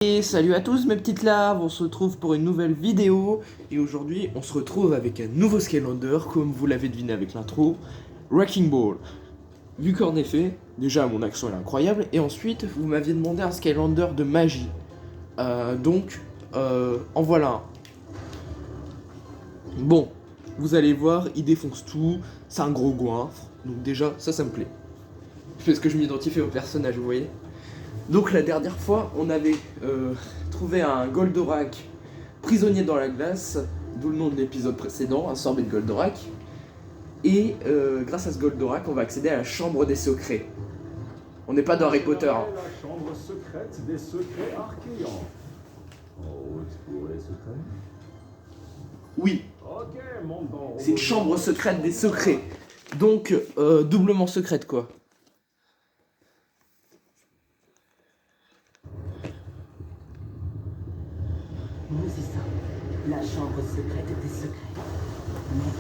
Et salut à tous mes petites larves, on se retrouve pour une nouvelle vidéo. Et aujourd'hui on se retrouve avec un nouveau Skylander, comme vous l'avez deviné avec l'intro, Wrecking Ball. Vu qu'en effet, déjà mon accent est incroyable, et ensuite vous m'aviez demandé un Skylander de magie. En voilà un. Bon, vous allez voir, il défonce tout, c'est un gros goinfre, donc déjà ça me plaît. Parce que je m'identifie au personnage, vous voyez. Donc la dernière fois, on avait trouvé un Goldorak prisonnier dans la glace, d'où le nom de l'épisode précédent, un sorbet de Goldorak. Et grâce à ce Goldorak, on va accéder à la chambre des secrets. On n'est pas dans Harry Potter. Hein. La chambre secrète des secrets archéants. Oh, explorer secret. Oui. Ok, monte dans. C'est une chambre secrète des secrets. Donc, doublement secrète, quoi. Oui, c'est ça. La chambre secrète des secrets. Mais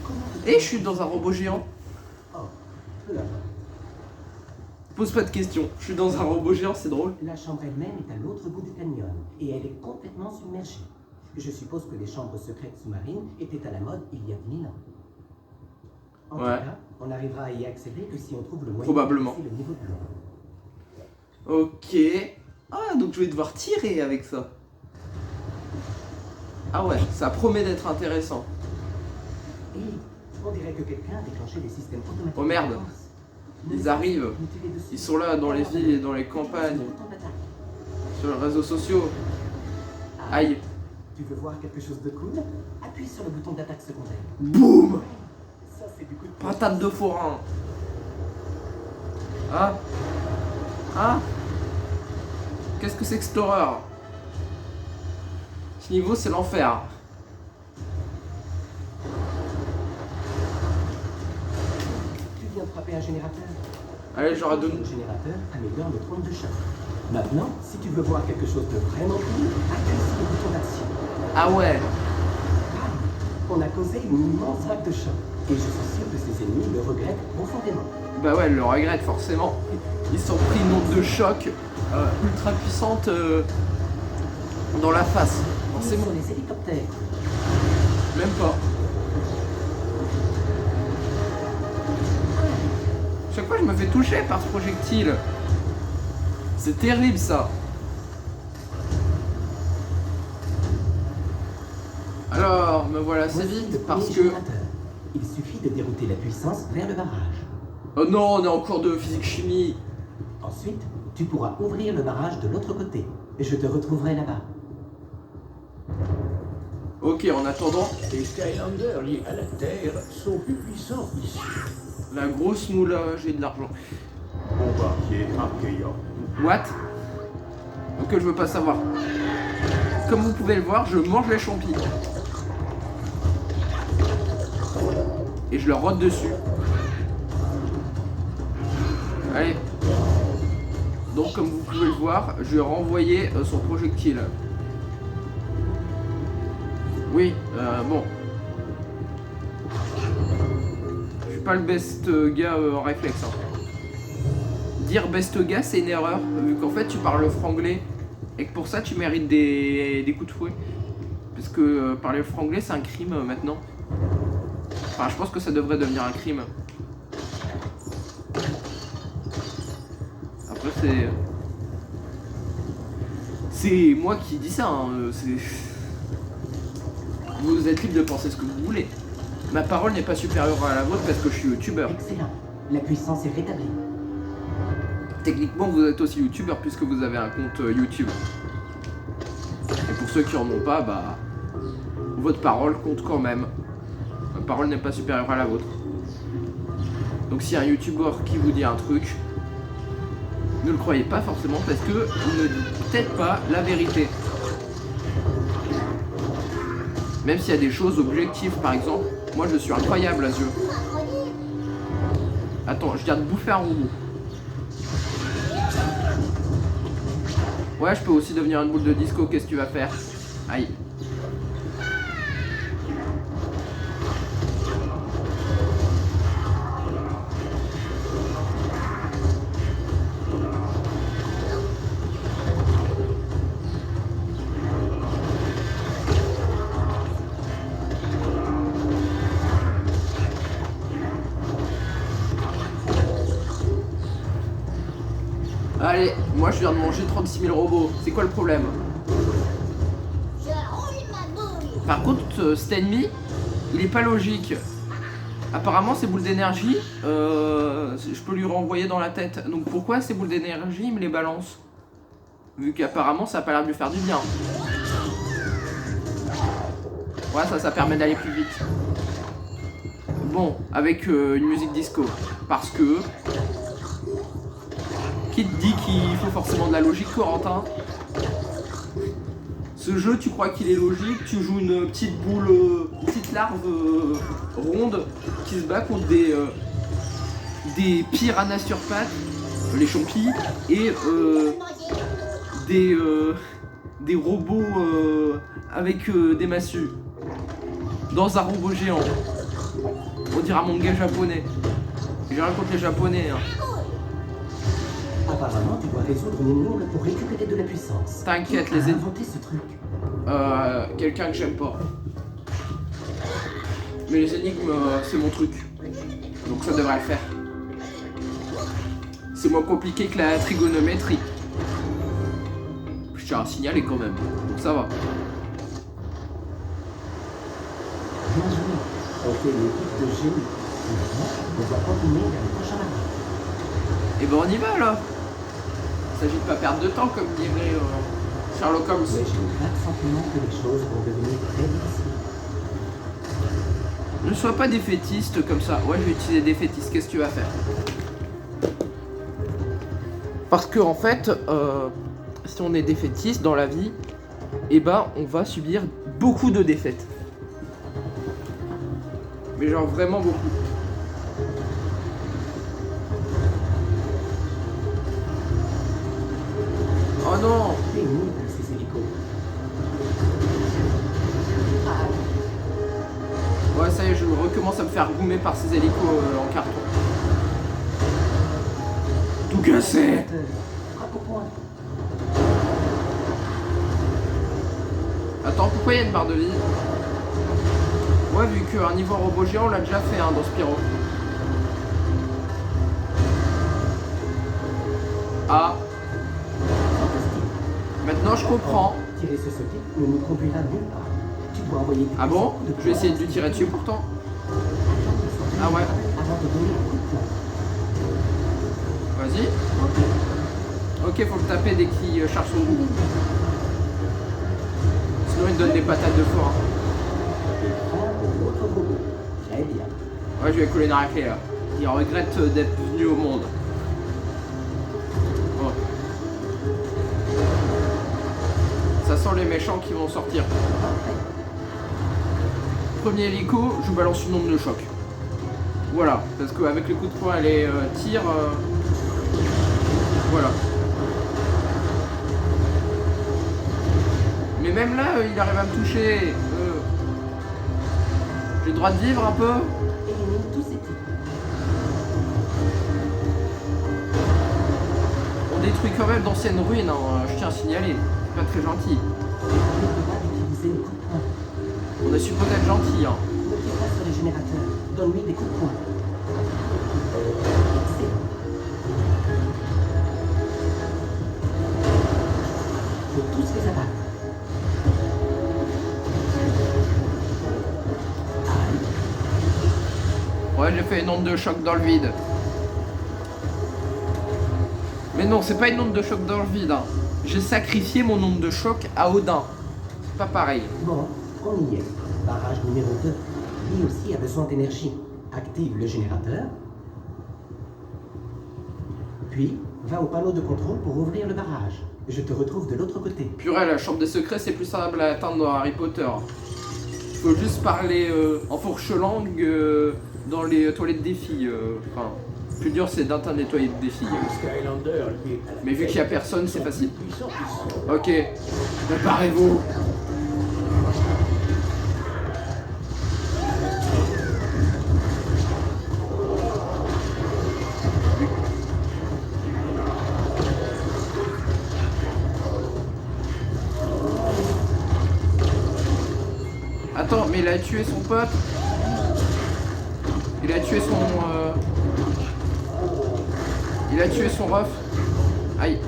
comment... Et je suis dans un robot géant. Oh, là. Pose pas de questions. Je suis dans un robot géant, c'est drôle. La chambre elle-même est à l'autre bout du canyon et elle est complètement submergée. Je suppose que les chambres secrètes sous-marines étaient à la mode il y a 10 000 ans. En tout cas, on n'arrivera à y accéder que si on trouve le moyen Probablement. de baisser le niveau de l'eau. Ok. Ah, donc je vais devoir tirer avec ça. Ah ouais, ça promet d'être intéressant. Et on dirait que quelqu'un a déclenché des systèmes automatiques. Oh merde. de défense. Ils arrivent. Ils sont là dans les villes et dans les campagnes, sur les réseaux sociaux. Aïe. Tu veux voir quelque chose de cool? Appuie sur le bouton d'attaque secondaire. Boum. Ça, c'est du coup de Patate de forain. Ah. Ah. Qu'est-ce que c'est que cette horreur? Ce niveau, c'est l'enfer. Tu viens de frapper un générateur. Allez, j'aurais donné. Le générateur améliore le trône de choc. Maintenant, si tu veux voir quelque chose de vraiment cool, appuie sur le bouton d'action. Ah ouais. On a causé une immense vague de choc. Et je suis sûr que ses ennemis le regrettent profondément. Bah ouais, elle le regrette forcément. Ils se sont pris une onde de choc ultra puissante dans la face. Ils Forcément. sont les hélicoptères. Même pas. Chaque fois je me fais toucher par ce projectile. C'est terrible ça. Alors, me voilà assez Voici le vite premier parce que... générateur. Il suffit de dérouter la puissance vers le barrage. Oh non, on est en cours de physique-chimie. Ensuite, tu pourras ouvrir le barrage de l'autre côté. Et je te retrouverai là-bas. Ok, en attendant, Les Skylanders liés à la Terre sont plus puissants ici. la grosse moula, j'ai de l'argent. Bombardier archéant. What? Ok, je veux pas savoir. Comme vous pouvez le voir, je mange les champis. Et je leur rote dessus. Allez. Donc comme vous pouvez le voir, je vais renvoyer son projectile. Oui, bon. Je suis pas le best gars en réflexe. Hein. Dire best gars, c'est une erreur, vu qu'en fait tu parles franglais et que pour ça tu mérites des coups de fouet. Parce que parler franglais, c'est un crime maintenant. Enfin, je pense que ça devrait devenir un crime. Après, c'est moi qui dis ça. Hein. Vous êtes libre de penser ce que vous voulez. Ma parole n'est pas supérieure à la vôtre parce que je suis youtubeur. Excellent. La puissance est rétablie. Techniquement, vous êtes aussi youtubeur puisque vous avez un compte YouTube. Et pour ceux qui en ont pas, bah, votre parole compte quand même. Ma parole n'est pas supérieure à la vôtre. Donc si un youtubeur qui vous dit un truc, ne le croyez pas forcément parce que il ne dit peut-être pas la vérité. Même s'il y a des choses objectives, par exemple, moi je suis incroyable à ce jeu. Attends, je viens de bouffer un robot. Ouais, je peux aussi devenir une boule de disco, qu'est-ce que tu vas faire? Aïe. allez, moi je viens de manger 36 000 robots. C'est quoi le problème? Je roule ma boule. Par contre, cet ennemi, il est pas logique. Apparemment, ces boules d'énergie, je peux lui renvoyer dans la tête. Donc pourquoi ces boules d'énergie, il me les balance? Vu qu'apparemment, ça a pas l'air de lui faire du bien. Ouais, ça permet d'aller plus vite. Bon, avec une musique disco. Parce que... Qui te dit qu'il faut forcément de la logique, Corentin? Ce jeu, tu crois qu'il est logique? Tu joues une petite boule, une petite larve ronde qui se bat contre des piranhas sur pattes, les champis, et des robots avec des massues. Dans un robot géant. On dirait un manga japonais. J'ai rien contre les japonais. Hein. Apparemment, tu dois résoudre une énigme pour récupérer de la puissance. T'inquiète, Qui les a ennemis. inventé ce truc. Quelqu'un que j'aime pas. Mais les énigmes, c'est mon truc. Donc ça devrait le faire. C'est moins compliqué que la trigonométrie. Je tiens à signaler quand même. Donc ça va. Bien joué. On fait une équipe de génie. Maintenant, on doit continuer vers le prochain barrage. Et ben on y va là. Il s'agit de pas perdre de temps comme dirait Sherlock Holmes. Mais j'ai le vague sentiment que les choses vont devenir très difficiles. Ne sois pas défaitiste comme ça. Ouais, je vais utiliser défaitiste. Qu'est-ce que tu vas faire? Parce que en fait, si on est défaitiste dans la vie, eh ben on va subir beaucoup de défaites. Mais genre vraiment beaucoup. Oh non! Pénible, ces hélicos. Ouais, ça y est, je recommence à me faire goumer par ces hélicos en carton. Tout cassé! Frappe au point. Attends, pourquoi il y a une barre de vie? Ouais, vu qu'un niveau robot géant, on l'a déjà fait hein, dans Spyro. Ah. Maintenant, je comprends. Tirer ce socket ne nous conduira nulle part. Tu dois envoyer. Ah bon? Je vais essayer de lui tirer dessus pourtant. Ah ouais. Avant de donner un coup de poing. Vas-y. Ok, faut le taper dès qu'il charge son goût. Sinon, il donne des patates de four. Hein. Et prends pour l'autre robot. Très bien. Ouais, je vais coller une raclée là. Il regrette d'être venu au monde. Oh. Ça sent les méchants qui vont sortir. Parfait. Premier hélico, je vous balance une onde de choc. Voilà, parce qu'avec le coup de poing et les tirs, voilà. Mais même là, il arrive à me toucher. J'ai le droit de vivre un peu. Élimine tous ces types. On détruit quand même d'anciennes ruines, hein, je tiens à signaler. C'est pas très gentil. N'oublie pas d'utiliser le coup de poing. On est supposé être gentil, hein. Ne tire pas sur les générateurs. Donne-lui des coups de poing. Excellent. Faut tous les abattre. Ouais, j'ai fait une onde de choc dans le vide. Mais non, c'est pas une onde de choc dans le vide. Hein. J'ai sacrifié mon onde de choc à Odin. C'est pas pareil. Bon, on y est. Barrage numéro 2. Lui aussi a besoin d'énergie. Active le générateur. Puis, va au panneau de contrôle pour ouvrir le barrage. Je te retrouve de l'autre côté. Purée, la chambre des secrets, c'est plus simple à atteindre dans Harry Potter. Faut juste parler en fourche-langue dans les toilettes des filles. Enfin, plus dur, c'est d'atteindre les toilettes des filles. Skylander, lui, à la Mais vu tête, qu'il y a personne, c'est sont facile. plus puissants qu'ils sont. Ok, préparez-vous. Attends, mais il a tué son pote. Il a tué son... Il a tué son ref. Aïe.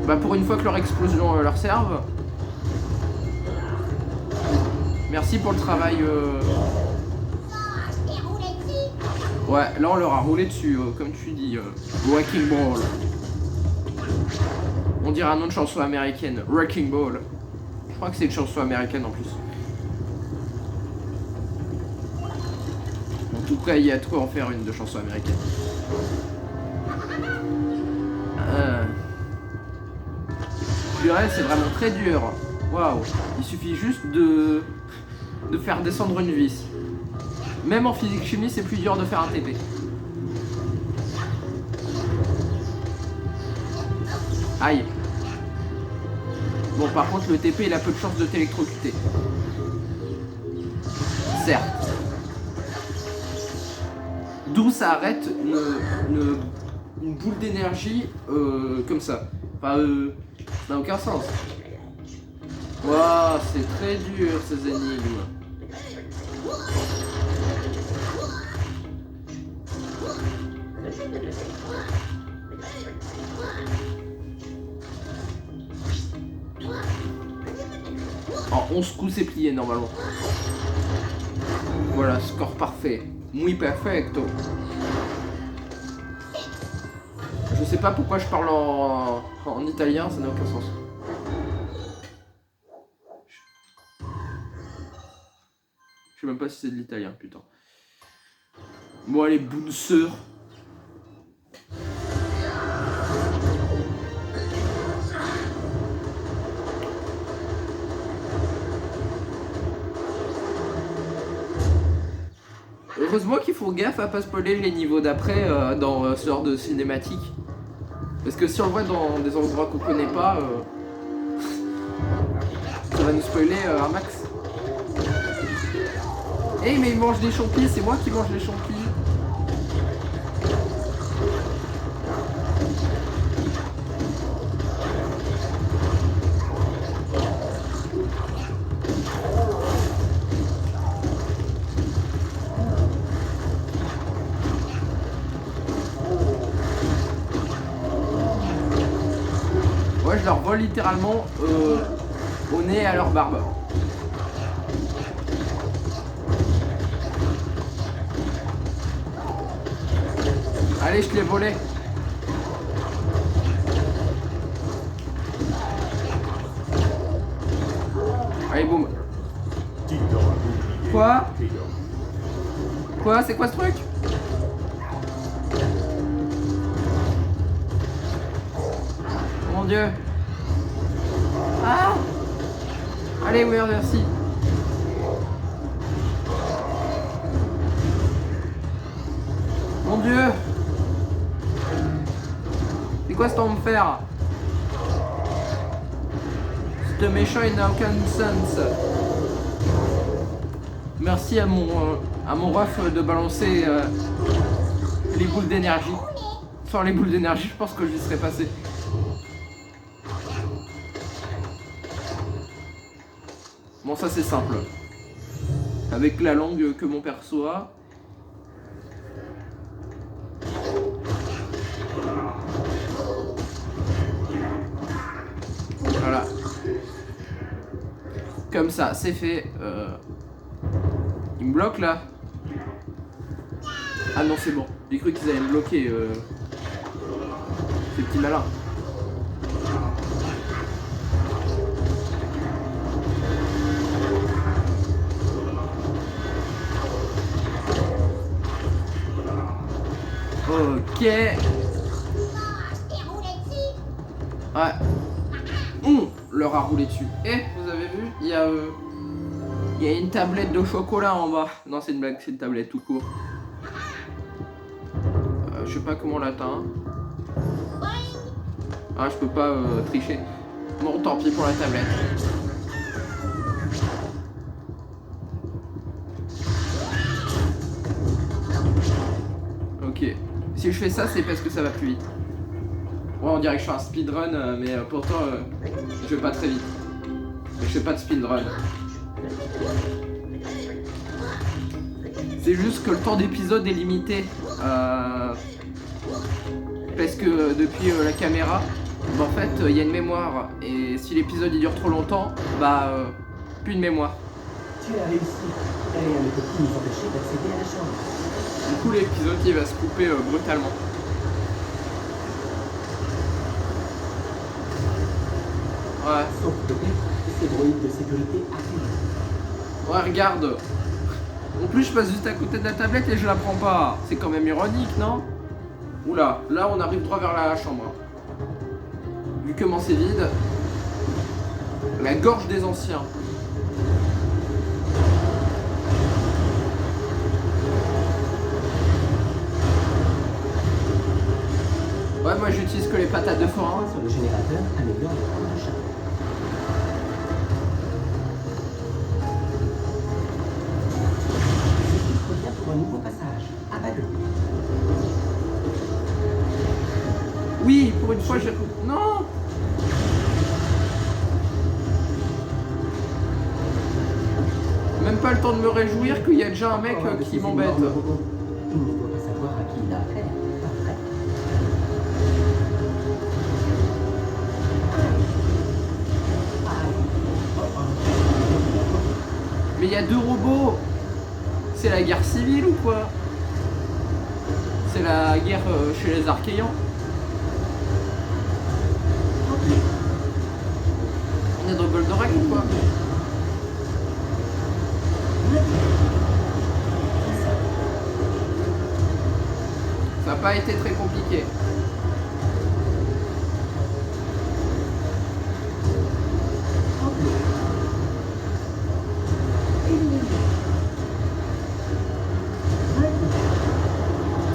Bah pour une fois que leur explosion leur serve. Merci pour le travail. Ah, je t'ai roulé dessus. Ouais, là on leur a roulé dessus, comme tu dis. Wrecking Ball. On dirait un nom de chanson américaine. Wrecking Ball. Je crois que c'est une chanson américaine en plus. En tout cas, il y a de quoi en faire une de chanson américaine. Je dirais, c'est vraiment très dur. Waouh. Il suffit juste de faire descendre une vis. Même en physique chimie, c'est plus dur de faire un TP. Aïe. Bon, par contre, le TP, il a peu de chance de t'électrocuter. Certes. D'où ça arrête une boule d'énergie comme ça. Enfin, ça n'a aucun sens. Waouh, c'est très dur ces énigmes. En 11 coups, c'est plié normalement. Voilà, score parfait. Muy perfecto. Je sais pas pourquoi je parle en italien, ça n'a aucun sens. Je sais même pas si c'est de l'italien, putain. Bon, allez, Bouncer. Heureusement qu'il faut gaffe à pas spoiler les niveaux d'après dans ce genre de cinématique. Parce que si on le voit dans des endroits qu'on connaît pas, ça va nous spoiler un max. Eh mais il mange des champis, c'est moi qui mange les champis. Ouais, je leur vole littéralement au nez et à leur barbe. Allez, je te l'ai volé. Allez, boum. Quoi? Quoi? C'est quoi ce truc? Mon Dieu. Ah! Allez, oui, merci. Mon Dieu. C'est quoi cet enfer? Ce méchant, il n'a aucun sens. Merci à mon ref de balancer les boules d'énergie. Sans les boules d'énergie, je pense que j'y serais passé. Bon, ça c'est simple. Avec la langue que mon perso a. Voilà. Comme ça, c'est fait. Il me bloque là. Ah non, c'est bon. J'ai cru qu'ils allaient me bloquer. Ces petits malins. Ok. Ah, je t'ai roulé dessus. Ouais. Leur a roulé dessus. Eh, vous avez vu? Il y a une tablette de chocolat en bas. Non, c'est une blague, c'est une tablette tout court. Je sais pas comment on l'atteint. Ah, je peux pas tricher. Bon, tant pis pour la tablette. Ok. Si je fais ça, c'est parce que ça va plus vite. Ouais, on dirait que je fais un speedrun, mais pourtant, je vais pas très vite. Je fais pas de speedrun. C'est juste que le temps d'épisode est limité. parce que depuis la caméra, bah, en fait, il y a une mémoire. Et si l'épisode il dure trop longtemps, bah, plus de mémoire. Tu as réussi. Elle et un de tes petits nous empêcher d'accéder à la chambre. Du coup, l'épisode il va se couper brutalement. Ouais. Sauf peut-être ces droïdes de sécurité arrivent. Ouais, regarde. En plus, je passe juste à côté de la tablette et je la prends pas. C'est quand même ironique, non? Oula, là on arrive droit vers la chambre. Vu comment c'est vide. La gorge des anciens. Ouais, moi j'utilise que les patates de forain. Sur le générateur améliore le temps de charge. Ceci revient pour un nouveau passage. Abat-le. Oui, pour une fois je... Non. Même pas le temps de me réjouir qu'il y a déjà un mec qui m'embête. Il ne doit pas savoir à qui il a affaire. Pas vrai. Mais il y a 2 robots. C'est la guerre civile ou quoi? C'est la guerre chez les Archéans. On est dans Goldorak ou quoi? Ça n'a pas été très compliqué.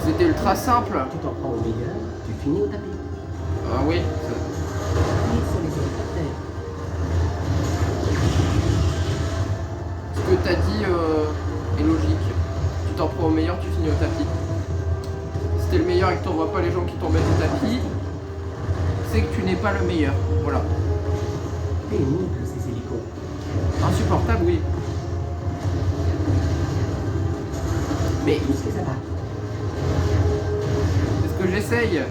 C'était ultra simple. Tu t'en prends au meilleur, tu finis au tapis. Ah oui. Ils sont les hélicoptères. Ce que t'as dit est logique. Tu t'en prends au meilleur, tu finis au tapis. Si t'es le meilleur et que t'envoies pas les gens qui t'embêtent au tapis, c'est que tu n'es pas le meilleur. Voilà. Pénible ces hélicos. Insupportable, oui. Mais Tout ce que ça va. c'est ce que j'essaye.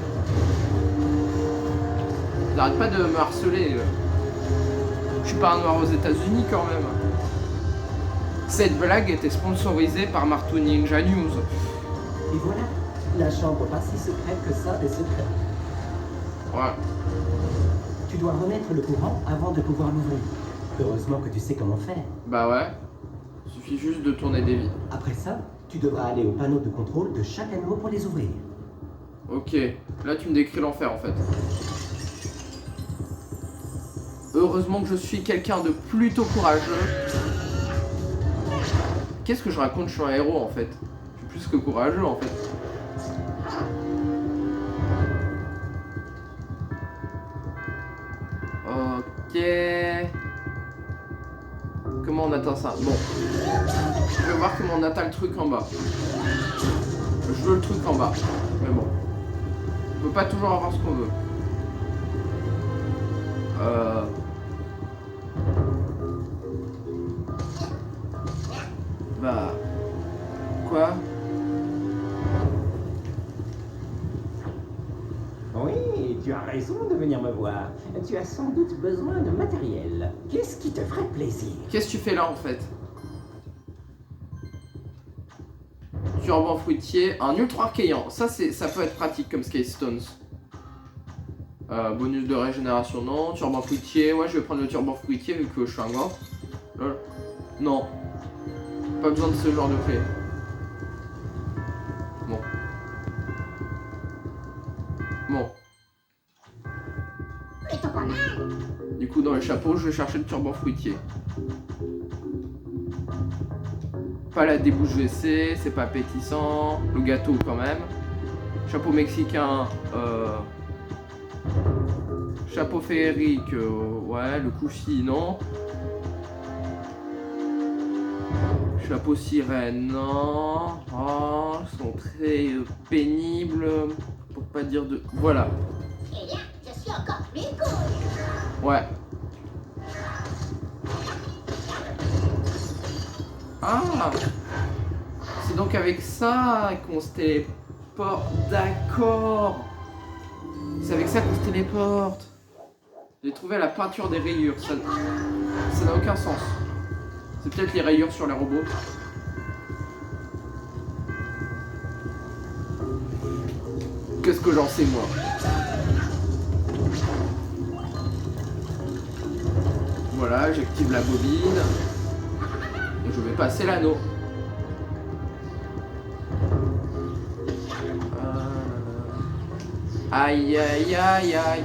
N'arrête pas de me harceler. Je suis pas un noir aux États-Unis quand même. Cette blague était sponsorisée par Martou Ninja News. Et voilà, la chambre pas si secrète que ça des secrets. Ouais. Tu dois remettre le courant avant de pouvoir l'ouvrir. Heureusement que tu sais comment faire. Bah ouais. Suffit juste de tourner des vides. Après ça, tu devras aller au panneau de contrôle de chaque anneau pour les ouvrir. Ok. Là tu me décris l'enfer en fait. Heureusement que je suis quelqu'un de plutôt courageux. Qu'est-ce que je raconte? Je suis un héros en fait. Je suis plus que courageux en fait. Ok. Comment on atteint ça? Bon. Je vais voir comment on atteint le truc en bas. Je veux le truc en bas. Mais bon. On peut pas toujours avoir ce qu'on veut. Bah... Quoi? Oui, tu as raison de venir me voir. Tu as sans doute besoin de matériel. Qu'est-ce qui te ferait plaisir? Qu'est-ce que tu fais là en fait? Turban fruitier, un ultra archéant. Ça peut être pratique comme Sky Stones. Bonus de régénération, non. Turban fruitier, ouais, je vais prendre le turban fruitier vu que je suis un gars. Non. Pas besoin de ce genre de clé. Bon. Bon. Plutôt pas mal. Du coup, dans les chapeaux, je vais chercher le turban fruitier. Pas la débouche WC, c'est pas appétissant. Le gâteau quand même. Chapeau mexicain. Chapeau féerique, ouais. Le koufi, non. Chapeau sirène, non. Oh, ils sont très pénibles. Pour pas dire de... Voilà. Et là, je suis encore plus cool. Ouais. Ah! C'est donc avec ça qu'on se téléporte. D'accord. C'est avec ça qu'on se téléporte. J'ai trouvé la peinture des rayures. Ça n'a aucun sens. C'est peut-être les rayures sur les robots. Qu'est-ce que j'en sais, moi? Voilà, j'active la bobine. Et je vais passer l'anneau. Aïe, aïe, aïe, aïe.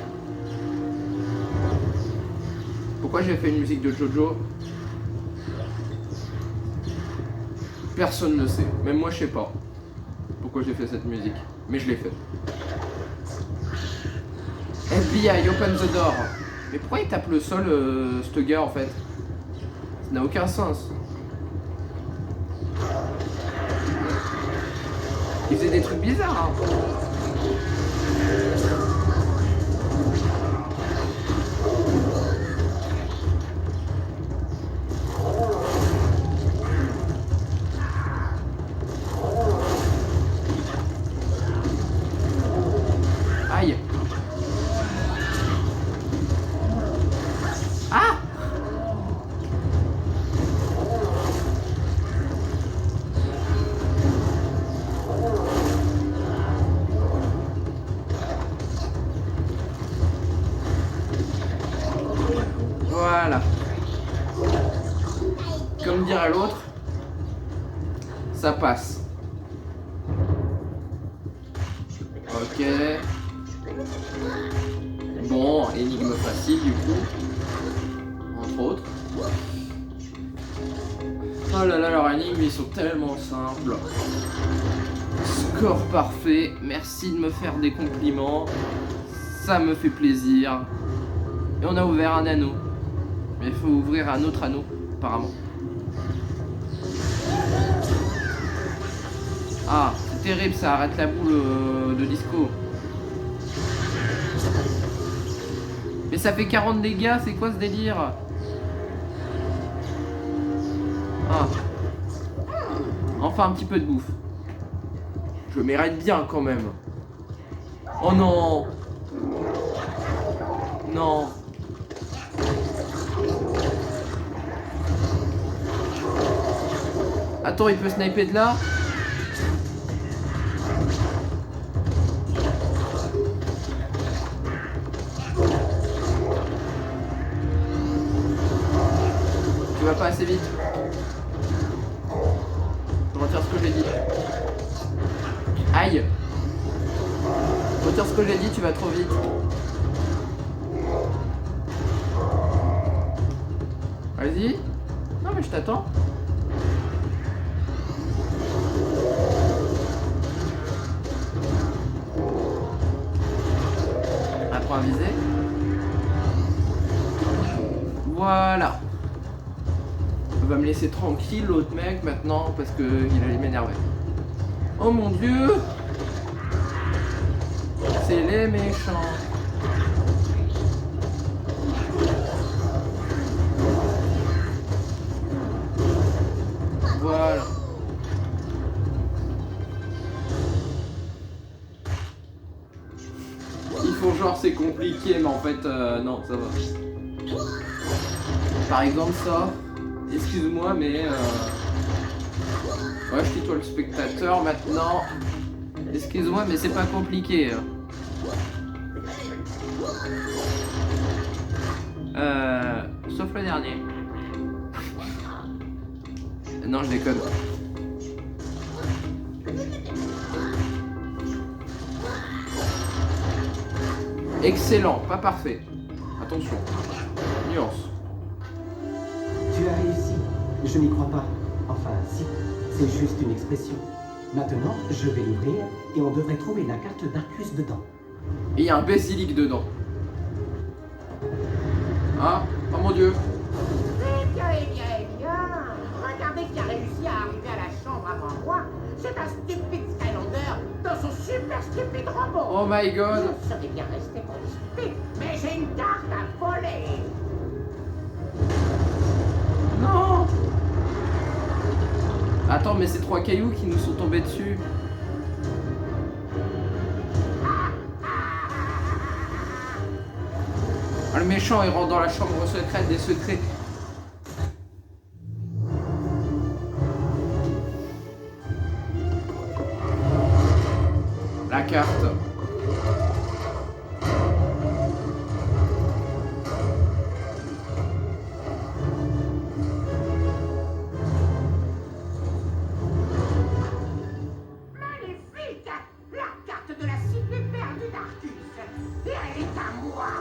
Pourquoi j'ai fait une musique de Jojo? Personne ne sait. Même moi, je sais pas pourquoi j'ai fait cette musique. Mais je l'ai fait. FBI, open the door. Mais pourquoi il tape le sol, ce gars, en fait? Ça n'a aucun sens. Il faisait des trucs bizarres, hein. Aïe. Ah! Voilà. Comme dirait l'autre, ça passe. Ok. Bon, énigme facile du coup. Entre autres. Oh là là, leurs énigmes, ils sont tellement simples. Score parfait. Merci de me faire des compliments. Ça me fait plaisir. Et on a ouvert un anneau. Mais il faut ouvrir un autre anneau, apparemment. Ah, c'est terrible, ça arrête la boule de disco. Mais ça fait 40 dégâts, c'est quoi ce délire? Ah. Enfin un petit peu de bouffe. Je mérite bien quand même. Oh non. Non. Attends, il peut sniper de là? Tu vas pas assez vite. Je retire ce que j'ai dit. Aïe. Je retire ce que j'ai dit, tu vas trop vite. Vas-y. Non mais je t'attends. Apprends à viser. Voilà. On va me laisser tranquille l'autre mec maintenant parce que il allait m'énerver. Oh mon dieu. C'est les méchants. Voilà. Ils font genre c'est compliqué mais en fait non ça va. Par exemple ça. Excuse-moi, mais ouais, je tutoie le spectateur maintenant. Excuse-moi, mais c'est pas compliqué. Sauf le dernier. Non, je déconne. Excellent, pas parfait. Attention. Nuance. Tu as réussi. Je n'y crois pas. Enfin, si. C'est juste une expression. Maintenant, je vais l'ouvrir et on devrait trouver la carte d'Arcus dedans. Et il y a un basilic dedans. Ah, oh mon dieu. Eh bien, eh bien, eh bien. Regardez qui a réussi à arriver à la chambre avant moi. C'est un stupide Skylander dans son super stupide robot. Oh my god. Je serais bien resté pour discuter, mais j'ai une carte à voler. Non. Attends, mais c'est 3 cailloux qui nous sont tombés dessus. le méchant, il rentre dans la chambre secrète des secrets. La carte. Magnifique! La carte de la cité perdue d'Arcus. Et elle est à moi.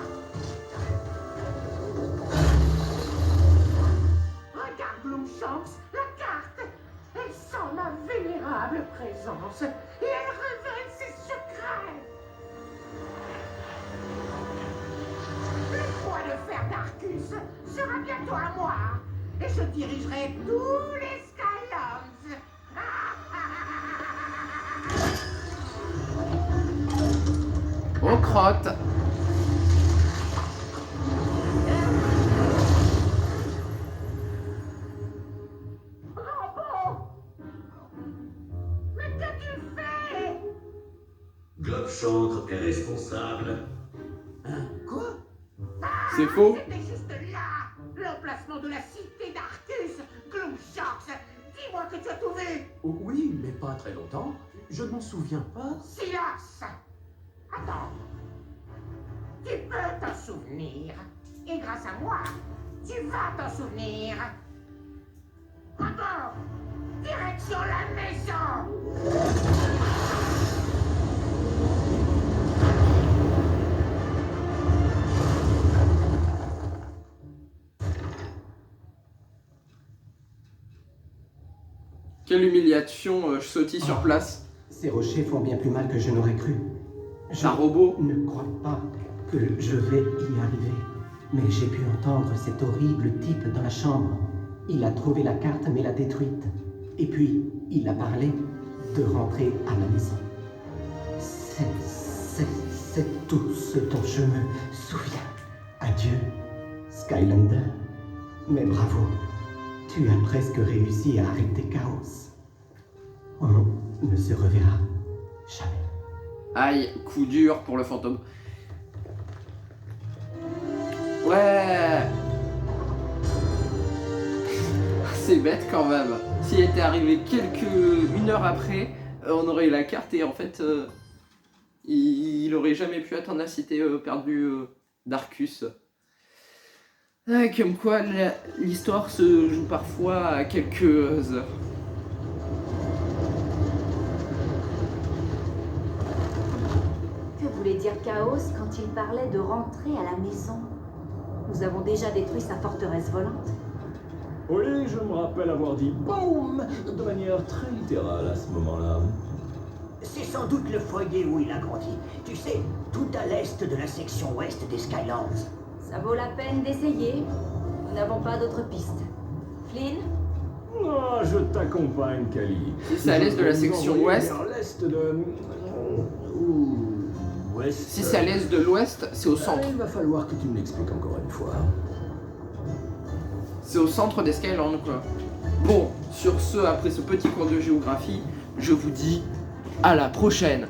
Regarde, Gloomshanks, la carte. Elle sent ma vénérable présence. Et elle révèle ses secrets. Le poids de fer d'Arcus sera bientôt à moi. Et je dirigerai tous les Skylands. Oh, crotte. Rambo! Mais qu'as-tu fait? Globshanks est responsable. Hein? Quoi? C'est faux. C'était juste là, l'emplacement de la cité d'Arcus. Gloomshanks, dis-moi que tu as tout vu. Oh, oui, mais pas très longtemps. Je ne m'en souviens pas. Silence. Attends. Tu peux t'en souvenir. Et grâce à moi, tu vas t'en souvenir. Rambo, direction la maison. Quelle humiliation, je sautille sur place. Ces rochers font bien plus mal que je n'aurais cru. Je Un robot. ne crois pas que je vais y arriver. Mais j'ai pu entendre cet horrible type dans la chambre. Il a trouvé la carte mais l'a détruite. Et puis, il a parlé de rentrer à la maison. C'est tout ce dont je me souviens. Adieu, Skylander. Mais bravo, tu as presque réussi à arrêter Chaos. On ne se reverra jamais. Aïe, coup dur pour le fantôme. Ouais. C'est bête quand même. S'il était arrivé une heure après, on aurait eu la carte et en fait, il aurait jamais pu atteindre la cité perdue d'Arcus. Comme quoi, l'histoire se joue parfois à quelques heures. Que voulait dire Chaos quand il parlait de rentrer à la maison? Nous avons déjà détruit sa forteresse volante. Oui, je me rappelle avoir dit BOUM de manière très littérale à ce moment-là. C'est sans doute le foyer où il a grandi. Tu sais, tout à l'est de la section ouest des Skylands. Ça vaut la peine d'essayer. Nous n'avons pas d'autres pistes. Flynn? Ah, je t'accompagne, Kali. Si c'est à l'est de la section ouest. Vers l'est de... Ouh, ouest. Si c'est à l'est de l'ouest, c'est au centre. Il va falloir que tu me l'expliques encore une fois. C'est au centre des Skylands, quoi. Bon, sur ce, après ce petit cours de géographie, je vous dis à la prochaine.